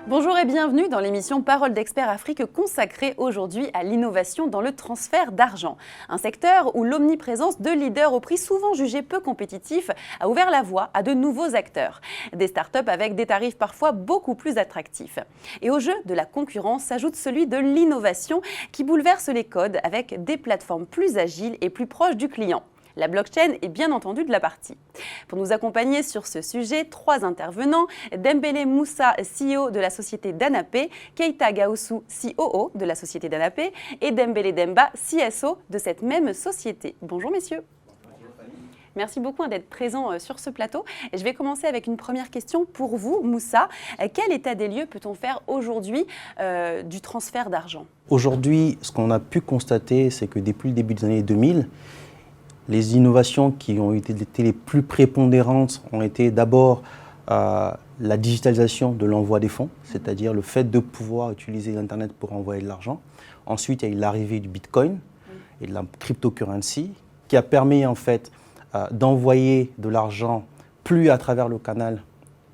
Bonjour et bienvenue dans l'émission Parole d'Experts Afrique consacrée aujourd'hui à l'innovation dans le transfert d'argent. Un secteur où l'omniprésence de leaders au prix souvent jugé peu compétitif a ouvert la voie à de nouveaux acteurs. Des startups avec des tarifs parfois beaucoup plus attractifs. Et au jeu de la concurrence s'ajoute celui de l'innovation qui bouleverse les codes avec des plateformes plus agiles et plus proches du client. La blockchain est bien entendu de la partie. Pour nous accompagner sur ce sujet, trois intervenants, Dembélé Moussa, CEO de la société Danapé, Keita Gaoussou, COO de la société Danapé et Dembélé Demba, CSO de cette même société. Bonjour messieurs. Merci beaucoup d'être présents sur ce plateau. Et je vais commencer avec une première question pour vous, Moussa. Quel état des lieux peut-on faire aujourd'hui du transfert d'argent ? Aujourd'hui, ce qu'on a pu constater, c'est que depuis le début des années 2000, les innovations qui ont été les plus prépondérantes ont été d'abord la digitalisation de l'envoi des fonds, c'est-à-dire le fait de pouvoir utiliser l'Internet pour envoyer de l'argent. Ensuite, il y a eu l'arrivée du Bitcoin et de la cryptocurrency qui a permis en fait d'envoyer de l'argent plus à travers le canal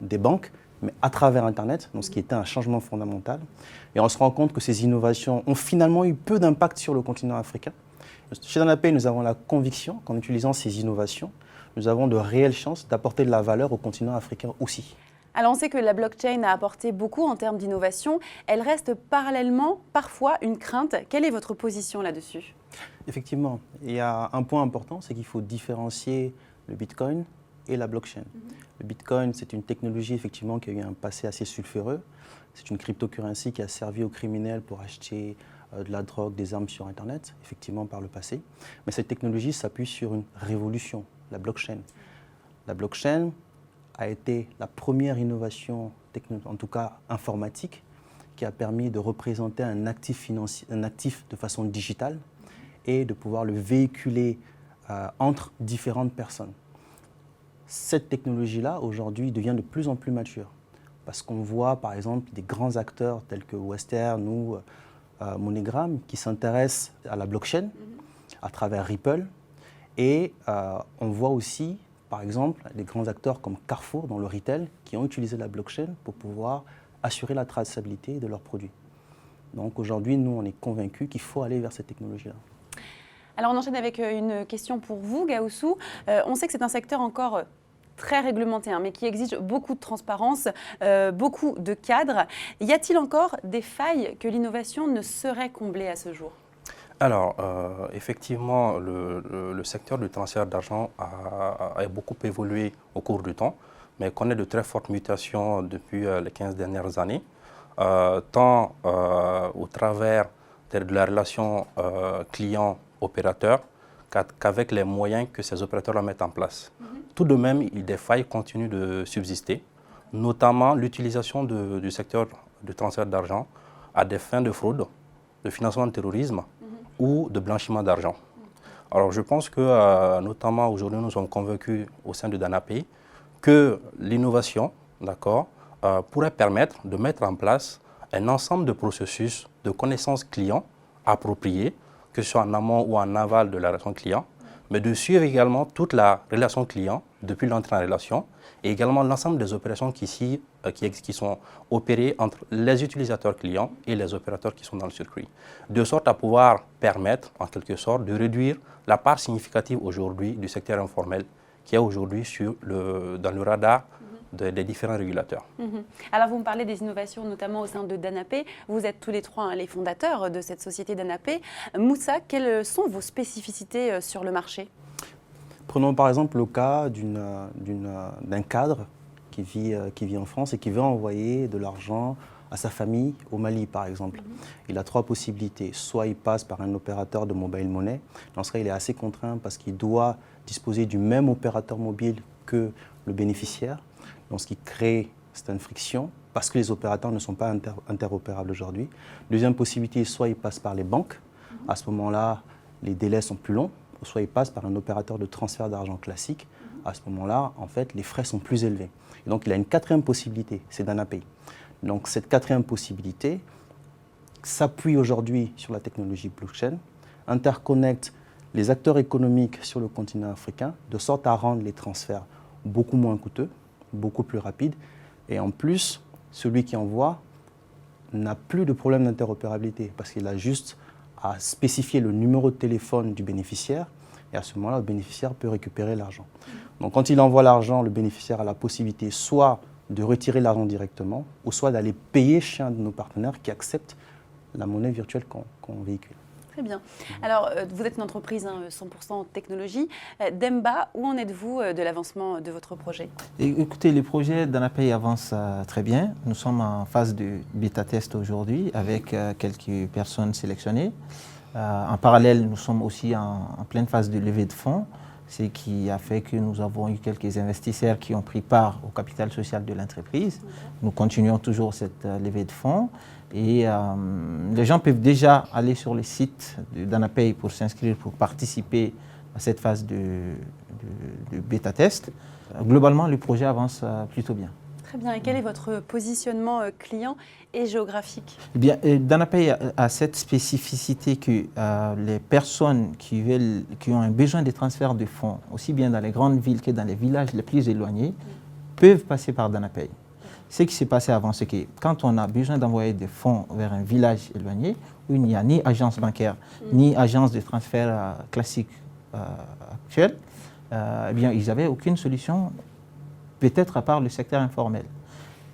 des banques, mais à travers Internet, donc ce qui était un changement fondamental. Et on se rend compte que ces innovations ont finalement eu peu d'impact sur le continent africain. Chez Danapé, nous avons la conviction qu'en utilisant ces innovations, nous avons de réelles chances d'apporter de la valeur au continent africain aussi. Alors on sait que la blockchain a apporté beaucoup en termes d'innovation. Elle reste parallèlement parfois une crainte. Quelle est votre position là-dessus ? Effectivement, il y a un point important, c'est qu'il faut différencier le Bitcoin et la blockchain. Le Bitcoin, c'est une technologie effectivement qui a eu un passé assez sulfureux. C'est une cryptocurrency qui a servi aux criminels pour acheter de la drogue, des armes sur Internet, effectivement par le passé. Mais cette technologie s'appuie sur une révolution, la blockchain. La blockchain a été la première innovation, en tout cas informatique, qui a permis de représenter un actif financier, un actif de façon digitale et de pouvoir le véhiculer entre différentes personnes. Cette technologie-là, aujourd'hui, devient de plus en plus mature. Parce qu'on voit, par exemple, des grands acteurs tels que Western ou MoneyGram qui s'intéressent à la blockchain à travers Ripple. Et on voit aussi, par exemple, des grands acteurs comme Carrefour dans le retail qui ont utilisé la blockchain pour pouvoir assurer la traçabilité de leurs produits. Donc aujourd'hui, nous, on est convaincus qu'il faut aller vers cette technologie-là. Alors on enchaîne avec une question pour vous, Gaoussou. On sait que c'est un secteur encore très réglementé, mais qui exige beaucoup de transparence, beaucoup de cadres. Y a-t-il encore des failles que l'innovation ne saurait combler à ce jour ? Alors, effectivement, le secteur du transfert d'argent a beaucoup évolué au cours du temps, mais connaît de très fortes mutations depuis les 15 dernières années, tant au travers de la relation client-opérateur qu'avec les moyens que ces opérateurs mettent en place. Tout de même, des failles continuent de subsister, notamment l'utilisation du secteur du transfert d'argent à des fins de fraude, de financement de terrorisme ou de blanchiment d'argent. Alors je pense que, notamment aujourd'hui, nous sommes convaincus au sein de Danapé que l'innovation, pourrait permettre de mettre en place un ensemble de processus de connaissances clients appropriés, que ce soit en amont ou en aval de la relation client, mais de suivre également toute la relation client depuis l'entrée en relation et également l'ensemble des opérations qui sont opérées entre les utilisateurs clients et les opérateurs qui sont dans le circuit, de sorte à pouvoir permettre en quelque sorte de réduire la part significative aujourd'hui du secteur informel qui est aujourd'hui dans le radar des différents régulateurs. Alors vous me parlez des innovations notamment au sein de Danapé. Vous êtes tous les trois les fondateurs de cette société Danapé. Moussa, quelles sont vos spécificités sur le marché ? Prenons par exemple le cas d'un cadre qui vit en France et qui veut envoyer de l'argent à sa famille au Mali par exemple. Il a trois possibilités. Soit il passe par un opérateur de mobile money. Dans ce cas, il est assez contraint parce qu'il doit disposer du même opérateur mobile que le bénéficiaire. Donc, ce qui crée certaines frictions parce que les opérateurs ne sont pas interopérables aujourd'hui. Deuxième possibilité, soit ils passent par les banques. À ce moment-là, les délais sont plus longs. Soit ils passent par un opérateur de transfert d'argent classique. À ce moment-là, en fait, les frais sont plus élevés. Et donc, il a une quatrième possibilité, c'est Danapé. Donc, cette quatrième possibilité s'appuie aujourd'hui sur la technologie blockchain, interconnecte les acteurs économiques sur le continent africain, de sorte à rendre les transferts beaucoup moins coûteux, beaucoup plus rapides. Et en plus, celui qui envoie n'a plus de problème d'interopérabilité parce qu'il a juste à spécifier le numéro de téléphone du bénéficiaire et à ce moment-là, le bénéficiaire peut récupérer l'argent. Donc quand il envoie l'argent, le bénéficiaire a la possibilité soit de retirer l'argent directement ou soit d'aller payer chez un de nos partenaires qui accepte la monnaie virtuelle qu'on véhicule. Très bien. Alors, vous êtes une entreprise 100% technologie. Demba, où en êtes-vous de l'avancement de votre projet? Écoutez, le projet Danapay avance très bien. Nous sommes en phase de bêta-test aujourd'hui avec quelques personnes sélectionnées. En parallèle, nous sommes aussi en pleine phase de levée de fonds, ce qui a fait que nous avons eu quelques investisseurs qui ont pris part au capital social de l'entreprise. Nous continuons toujours cette levée de fonds. Et les gens peuvent déjà aller sur le site de Danapay pour s'inscrire, pour participer à cette phase de bêta-test. Globalement, le projet avance plutôt bien. Très bien. Et quel est votre positionnement client et géographique? Eh bien, Danapay a cette spécificité que les personnes qui ont un besoin de transfert de fonds, aussi bien dans les grandes villes que dans les villages les plus éloignés, peuvent passer par Danapay. Ce qui s'est passé avant, c'est que quand on a besoin d'envoyer des fonds vers un village éloigné, où il n'y a ni agence bancaire, ni agence de transfert classique actuelle, eh bien, ils n'avaient aucune solution, peut-être à part le secteur informel.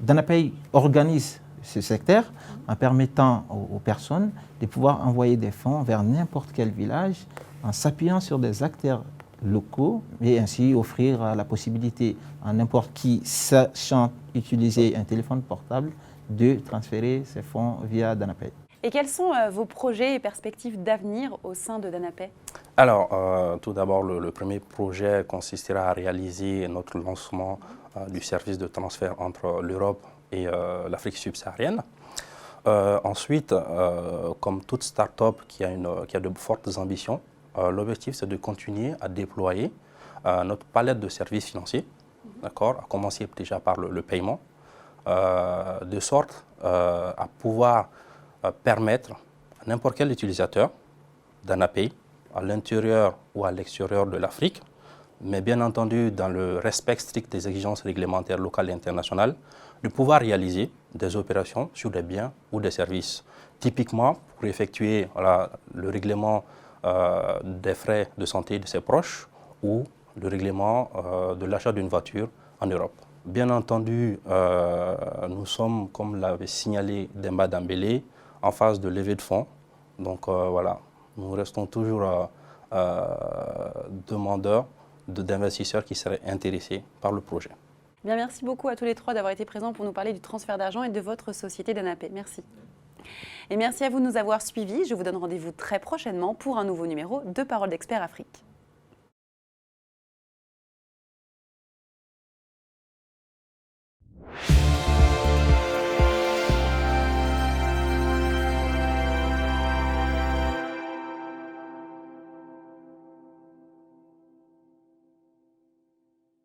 Danapay organise ce secteur en permettant aux personnes de pouvoir envoyer des fonds vers n'importe quel village en s'appuyant sur des acteurs locaux et ainsi offrir la possibilité à n'importe qui sachant utiliser un téléphone portable de transférer ses fonds via Danapay. Et quels sont vos projets et perspectives d'avenir au sein de Danapay? Alors, tout d'abord, le premier projet consistera à réaliser notre lancement du service de transfert entre l'Europe et l'Afrique subsaharienne. Ensuite, comme toute start-up qui a de fortes ambitions, l'objectif c'est de continuer à déployer notre palette de services financiers, d'accord, à commencer déjà par le paiement, de sorte à pouvoir permettre à n'importe quel utilisateur Danapay, à l'intérieur ou à l'extérieur de l'Afrique, mais bien entendu dans le respect strict des exigences réglementaires locales et internationales, de pouvoir réaliser des opérations sur des biens ou des services. Typiquement, pour effectuer le règlement des frais de santé de ses proches ou le règlement de l'achat d'une voiture en Europe. Bien entendu, nous sommes, comme l'avait signalé Demba Dembélé, en phase de levée de fonds. Donc voilà, nous restons toujours demandeurs d'investisseurs qui seraient intéressés par le projet. Bien, merci beaucoup à tous les trois d'avoir été présents pour nous parler du transfert d'argent et de votre société Danapay. Merci. Et merci à vous de nous avoir suivis. Je vous donne rendez-vous très prochainement pour un nouveau numéro de Parole d'Expert Afrique.